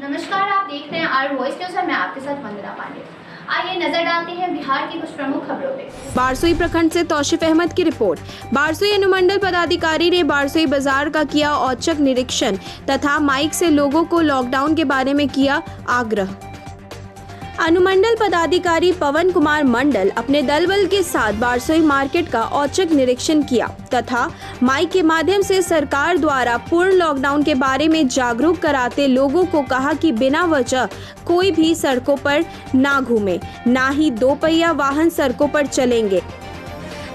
नमस्कार, आप देख रहे हैं आर वॉइस न्यूज और मैं आपके साथ वंदना पांडे। आइए नजर डालते हैं बिहार की कुछ प्रमुख खबरों पे। बारसोई प्रखंड से तौसीफ अहमद की रिपोर्ट। बारसोई अनुमंडल पदाधिकारी ने बारसोई बाजार का किया औचक निरीक्षण तथा माइक से लोगों को लॉकडाउन के बारे में किया आग्रह। अनुमंडल पदाधिकारी पवन कुमार मंडल अपने दलबल के साथ बारसोई मार्केट का औचक निरीक्षण किया तथा माइक के माध्यम से सरकार द्वारा पूर्ण लॉकडाउन के बारे में जागरूक कराते लोगों को कहा कि बिना वजह कोई भी सड़कों पर ना घूमे, ना ही दो पहिया वाहन सड़कों पर चलेंगे।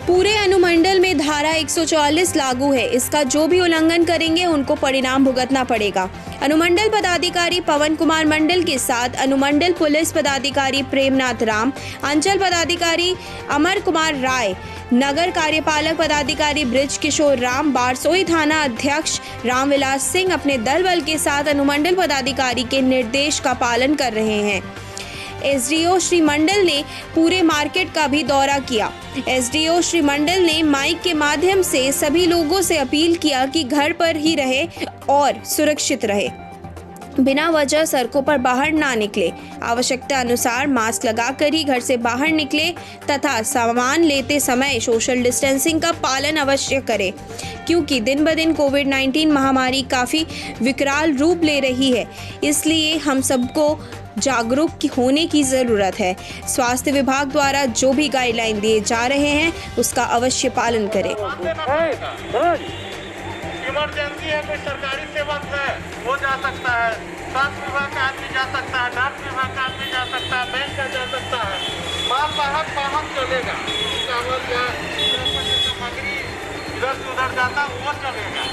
पूरे अनुमंडल में धारा 144 लागू है, इसका जो भी उल्लंघन करेंगे उनको परिणाम भुगतना पड़ेगा। अनुमंडल पदाधिकारी पवन कुमार मंडल के साथ अनुमंडल पुलिस पदाधिकारी प्रेमनाथ राम, अंचल पदाधिकारी अमर कुमार राय, नगर कार्यपालक पदाधिकारी ब्रिज किशोर राम, बारसोई थाना अध्यक्ष रामविलास सिंह अपने दल बल के साथ अनुमंडल पदाधिकारी के निर्देश का पालन कर रहे हैं। एसडीओ श्री मंडल ने पूरे मार्केट का भी दौरा किया। एसडीओ श्री मंडल ने माइक के माध्यम से सभी लोगों से अपील किया कि घर पर ही रहे और सुरक्षित रहे, बिना वजह सड़कों पर बाहर ना निकले, आवश्यकता अनुसार मास्क लगाकर ही घर से बाहर निकले तथा सामान लेते समय सोशल डिस्टेंसिंग का पालन अवश्य करें, क्योंकि दिन ब दिन कोविड-19 महामारी काफ़ी विकराल रूप ले रही है। इसलिए हम सबको जागरूक होने की ज़रूरत है। स्वास्थ्य विभाग द्वारा जो भी गाइडलाइन दिए जा रहे हैं उसका अवश्य पालन करें। इमरजेंसी है, कोई सरकारी सेवक है वो जा सकता है, स्वास्थ्य विभाग का आदमी जा सकता है, डाक विभाग का आदमी जा सकता है, बैंक का जा सकता है, माल वाहन चलेगा, चावल या सामग्री इधर से उधर जाता वो चलेगा।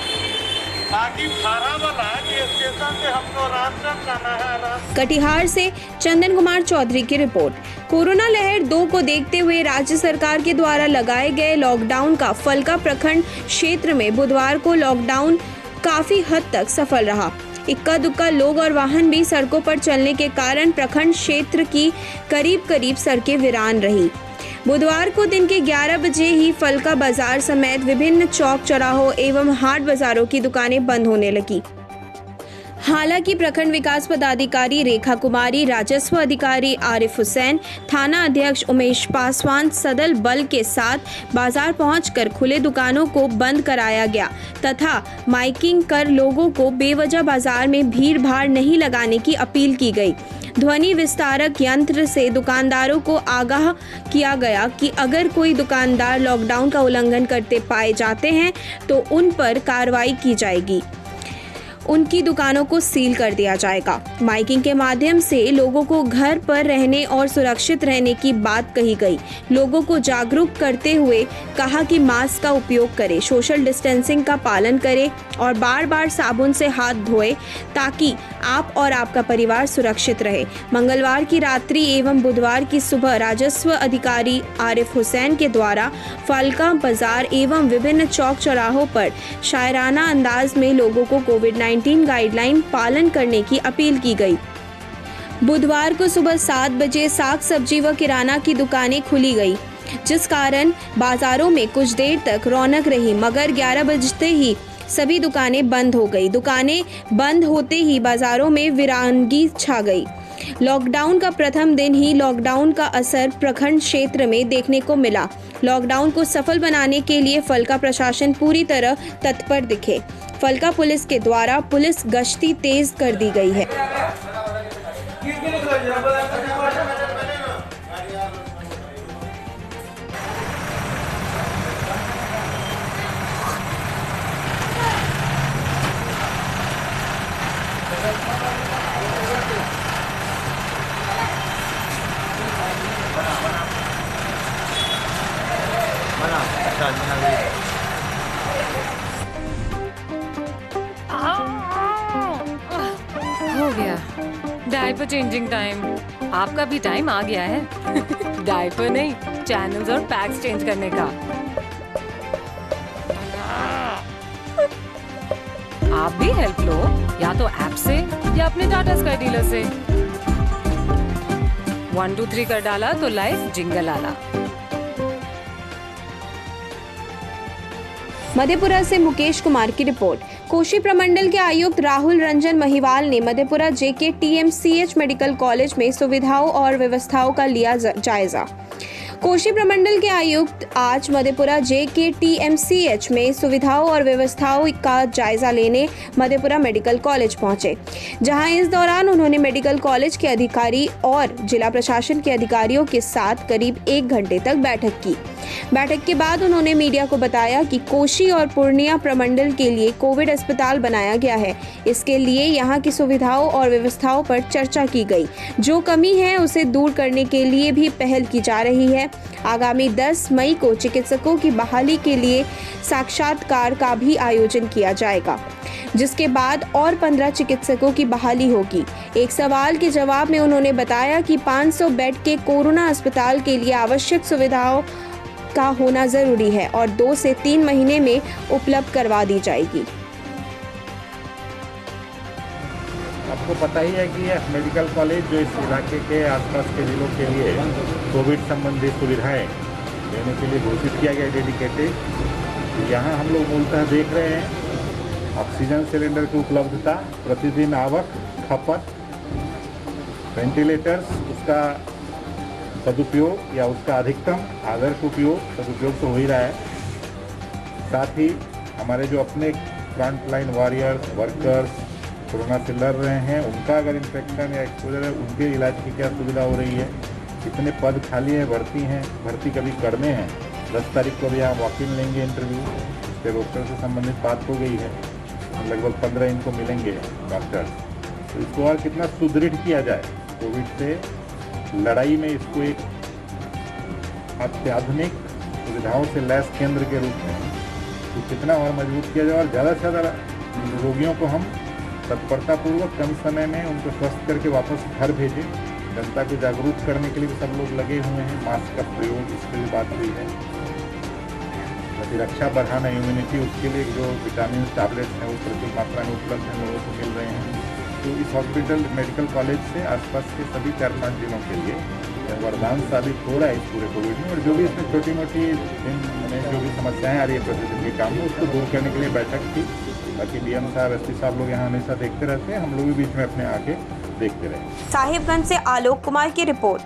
बाकी भाड़ा वाला कि स्टेशन से हमको राशन जाना है। कटिहार से चंदन कुमार चौधरी की रिपोर्ट। कोरोना लहर 2 को देखते हुए राज्य सरकार के द्वारा लगाए गए लॉकडाउन का फलका प्रखंड क्षेत्र में बुधवार को लॉकडाउन काफी हद तक सफल रहा। इक्का दुक्का लोग और वाहन भी सड़कों पर चलने के कारण प्रखंड क्षेत्र की करीब सड़कें वीरान रही। बुधवार को दिन के 11 बजे ही फलका बाजार समेत विभिन्न चौक चौराहों एवं हाट बाजारों की दुकानें बंद होने लगी। हालांकि प्रखंड विकास पदाधिकारी रेखा कुमारी, राजस्व अधिकारी आरिफ हुसैन, थाना अध्यक्ष उमेश पासवान सदल बल के साथ बाजार पहुंचकर खुले दुकानों को बंद कराया गया तथा माइकिंग कर लोगों को बेवजह बाजार में भीड़ भाड़ नहीं लगाने की अपील की गई। ध्वनि विस्तारक यंत्र से दुकानदारों को आगाह किया गया कि अगर कोई दुकानदार लॉकडाउन का उल्लंघन करते पाए जाते हैं तो उन पर कार्रवाई की जाएगी, उनकी दुकानों को सील कर दिया जाएगा। माइकिंग के माध्यम से लोगों को घर पर रहने और सुरक्षित रहने की बात कही गई। लोगों को जागरूक करते हुए कहा कि मास्क का उपयोग करें, सोशल डिस्टेंसिंग का पालन करें और बार बार साबुन से हाथ धोएं ताकि आप और आपका परिवार सुरक्षित रहे। मंगलवार की रात्रि एवं बुधवार की सुबह राजस्व अधिकारी आरिफ हुसैन के द्वारा फलका बाजार एवं विभिन्न चौक चौराहों पर शायराना अंदाज में लोगों को कोविड-19 गाइडलाइन पालन करने की अपील की गई। बुधवार को सुबह 7 बजे साग सब्जी व किराना की दुकानें खुली गई, जिस कारण बाजारों में कुछ देर तक रौनक रही, मगर 11 बजते ही सभी दुकानें बंद हो गई। दुकानें बंद होते ही बाजारों में वीरानगी छा गई। लॉकडाउन का प्रथम दिन ही लॉकडाउन का असर प्रखंड क्षेत्र में देखने को मिला। लॉकडाउन को सफल बनाने के लिए फलका प्रशासन पूरी तरह तत्पर दिखे। फलका पुलिस के द्वारा पुलिस गश्ती तेज कर दी गई है। हो गया डायपर चेंजिंग टाइम। आपका भी टाइम आ गया है डायपर नहीं, चैनल्स और पैक्स चेंज करने का। आप भी हेल्प लो, या तो ऐप से या अपने टाटा स्काई डीलर से। 1 2 3 कर डाला तो लाइफ जिंगल आला। मधेपुरा से मुकेश कुमार की रिपोर्ट। कोशी प्रमंडल के आयुक्त राहुल रंजन महिवाल ने मधेपुरा जेके टीएमसीएच मेडिकल कॉलेज में सुविधाओं और व्यवस्थाओं का लिया जायजा। कोशी प्रमंडल के आयुक्त आज मधेपुरा जेके टीएमसीएच में सुविधाओं और व्यवस्थाओं का जायजा लेने मधेपुरा मेडिकल कॉलेज पहुंचे, जहां इस दौरान उन्होंने मेडिकल कॉलेज के अधिकारी और जिला प्रशासन के अधिकारियों के साथ करीब 1 घंटे तक बैठक की। बैठक के बाद उन्होंने मीडिया को बताया कि कोशी और पूर्णिया प्रमंडल के लिए कोविड अस्पताल बनाया गया है। इसके लिए यहां की सुविधाओं और व्यवस्थाओं पर चर्चा की गई। जो कमी है उसे दूर करने के लिए भी पहल की जा रही है। आगामी 10 मई को चिकित्सकों की बहाली के लिए साक्षात्कार का भी आयोजन किया जाएगा, जिसके बाद और 15 चिकित्सकों की बहाली होगी। एक सवाल के जवाब में उन्होंने बताया कि 500 बेड के कोरोना अस्पताल के लिए आवश्यक सुविधाओं का होना जरूरी है और 2 से 3 महीने में उपलब्ध करवा दी जाएगी। आपको पता ही है कि यह मेडिकल कॉलेज जो इस इलाके के आसपास के जिलों के लिए कोविड संबंधी सुविधाएं देने के लिए घोषित किया गया डेडिकेटेड। यहाँ हम लोग मूलतः देख रहे हैं ऑक्सीजन सिलेंडर की उपलब्धता, प्रतिदिन आवक, खपत, वेंटिलेटर्स, उसका सदुपयोग या उसका अधिकतम आदर्श उपयोग, सदुपयोग तो हो ही रहा है। साथ ही हमारे जो अपने front line warriors, workers corona से लड़ रहे हैं, उनका अगर इन्फेक्शन या एक्सपोजर है, उनके इलाज की क्या सुविधा हो रही है, कितने पद खाली हैं, भर्ती कभी करने हैं। 10 तारीख को भी यहाँ वॉक इन लेंगे इंटरव्यू, इस पर डॉक्टर से संबंधित बात हो गई है। लगभग 15 इनको मिलेंगे डॉक्टर। तो इसको और कितना सुदृढ़ किया जाए, कोविड से लड़ाई में इसको एक अत्याधुनिक सुविधाओं से लैस केंद्र के रूप में तो कितना और मजबूत किया जाए और ज़्यादा से ज़्यादा रोगियों को हम तत्परतापूर्वक कम समय में उनको स्वस्थ करके वापस घर भेजें। जनता को जागरूक करने के लिए भी सब लोग लगे हुए हैं। मास्क का प्रयोग, इस पर भी बात हुई है। प्रतिरक्षा बढ़ाना, इम्यूनिटी, उसके लिए जो विटामिन टैबलेट्स हैं वो प्रचुर मात्रा में उपलब्ध हैं, लोगों को मिल रहे हैं। तो इस हॉस्पिटल मेडिकल कॉलेज से आसपास के सभी 4-5 जिलों के लिए वरदान साबित हो रहा है इस पूरे कोविड में। और जो भी इसमें छोटी मोटी जो भी समस्याएं आ रही है प्रतिदिन के काम में, उसको दूर करने के लिए बैठक थी। बाकी डीएम साहब, एसपी साहब लोग यहाँ हमेशा देखते रहते हैं, हम लोग भी बीच में अपने आके देखते रहे। साहिबगंज से आलोक कुमार की रिपोर्ट।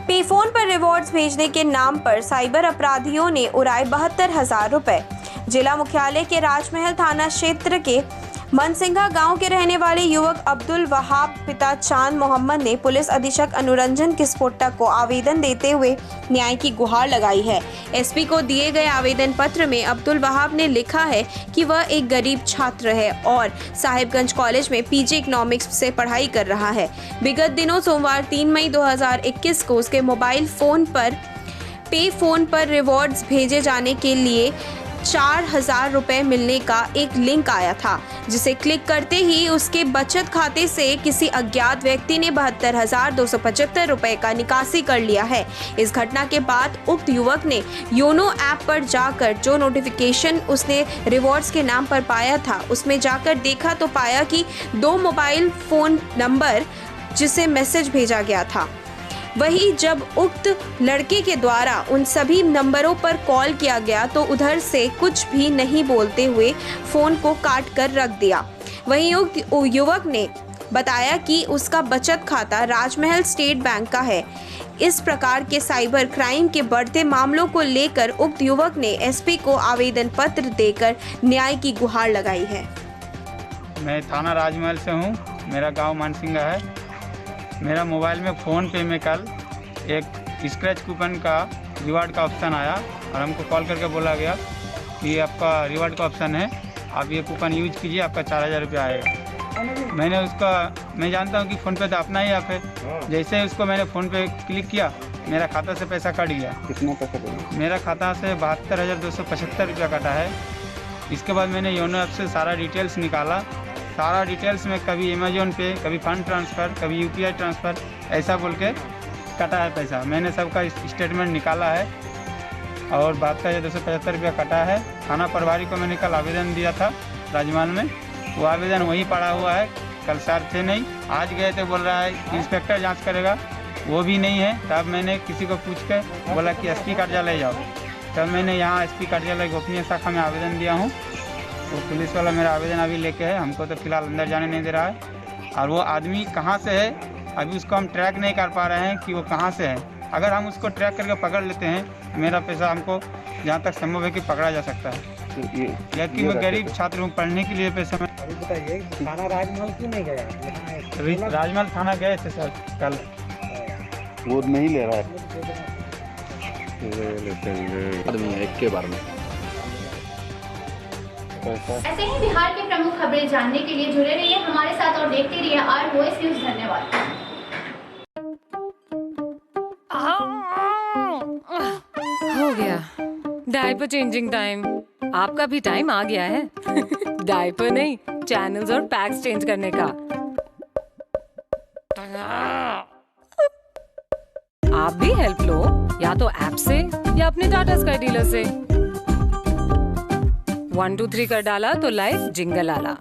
पेफोन पर रिवॉर्ड्स भेजने के नाम पर साइबर अपराधियों ने उड़ाए 72,000 रुपए। जिला मुख्यालय के राजमहल थाना क्षेत्र के मनसिंघा गांव के रहने वाले युवक अब्दुल वहाब पिता चांद मोहम्मद ने पुलिस अधीक्षक अनुरंजन किस्पोट्टा को आवेदन देते हुए न्याय की गुहार लगाई है। एसपी को दिए गए आवेदन पत्र में अब्दुल वहाब ने लिखा है कि वह एक गरीब छात्र है और साहिबगंज कॉलेज में पीजी इकोनॉमिक्स से पढ़ाई कर रहा है। विगत दिनों सोमवार 3 मई 2021 को उसके मोबाइल फोन पर पे फोन पर रिवॉर्ड्स भेजे जाने के लिए 4,000 रुपए मिलने का एक लिंक आया था, जिसे क्लिक करते ही उसके बचत खाते से किसी अज्ञात व्यक्ति ने 72,275 रुपए का निकासी कर लिया है। इस घटना के बाद उक्त युवक ने योनो ऐप पर जाकर जो नोटिफिकेशन उसने रिवॉर्ड्स के नाम पर पाया था, उसमें जाकर देखा तो पाया कि 2 मोबाइल फोन नंबर जिसे मैसेज भेजा गया था। वहीं जब उक्त लड़के के द्वारा उन सभी नंबरों पर कॉल किया गया तो उधर से कुछ भी नहीं बोलते हुए फोन को काट कर रख दिया। वहीं उक्त युवक ने बताया कि उसका बचत खाता राजमहल स्टेट बैंक का है। इस प्रकार के साइबर क्राइम के बढ़ते मामलों को लेकर उक्त युवक ने एसपी को आवेदन पत्र देकर न्याय की गुहार लगाई है। मैं थाना राजमहल से हूँ, मेरा गांव मानसिंगा है। मेरा मोबाइल में फ़ोन पे में कल एक स्क्रैच कूपन का रिवार्ड का ऑप्शन आया और हमको कॉल करके बोला गया कि आपका रिवार्ड का ऑप्शन है, आप ये कूपन यूज कीजिए, आपका 4,000 रुपया आएगा। मैं जानता हूँ कि फ़ोन पे तो अपना ही ऐप है। जैसे ही उसको मैंने फ़ोन पे क्लिक किया, मेरा खाता से पैसा कट गया। कितना पैसा कटा? मेरा खाता से 72,275 रुपया कटा है। इसके बाद मैंने योनो ऐप से सारा डिटेल्स निकाला। सारा डिटेल्स में कभी अमेजोन पे, कभी फंड ट्रांसफ़र, कभी यूपीआई ट्रांसफ़र, ऐसा बोल के कटा है पैसा। मैंने सबका स्टेटमेंट निकाला है और 72,275 रुपया कटा है। थाना प्रभारी को मैंने कल आवेदन दिया था राजमहल में, वो आवेदन वहीं पड़ा हुआ है। कल सर थे नहीं, आज गए थे, बोल रहा है इंस्पेक्टर जांच करेगा, वो भी नहीं है। तब मैंने किसी को पूछ के बोला कि एसपी कार्यालय जाओ। तब मैंने यहाँ एसपी कार्यालय गोपनीय शाखा में आवेदन दिया हूँ तो पुलिस वाला मेरा आवेदन अभी लेके है, हमको तो फिलहाल अंदर जाने नहीं दे रहा है। और वो आदमी कहाँ से है अभी उसको हम ट्रैक नहीं कर पा रहे हैं कि वो कहाँ से है। अगर हम उसको ट्रैक करके पकड़ लेते हैं, मेरा पैसा हमको जहाँ तक संभव है कि पकड़ा जा सकता है। तो या कि मैं गरीब छात्र हूँ, पढ़ने के लिए पैसा मैं अभी बताइए थाना राजमहल क्यों नहीं गया? राजमहल थाना गए थे सर कल। वो नहीं ले रहा है। आदमी है एक के बारे में। ऐसे ही बिहार की प्रमुख खबरें जानने के लिए जुड़े रहिए हमारे साथ और देखते रहिए आर वॉइस न्यूज। धन्यवाद। हो गया डायपर चेंजिंग टाइम। आपका भी टाइम आ गया है डायपर नहीं, चैनल्स और पैक्स चेंज करने का। आप भी हेल्प लो, या तो ऐप से या अपने टाटा स्काई डीलर से। 1 2 3 कर डाला तो लाइफ जिंगल आला।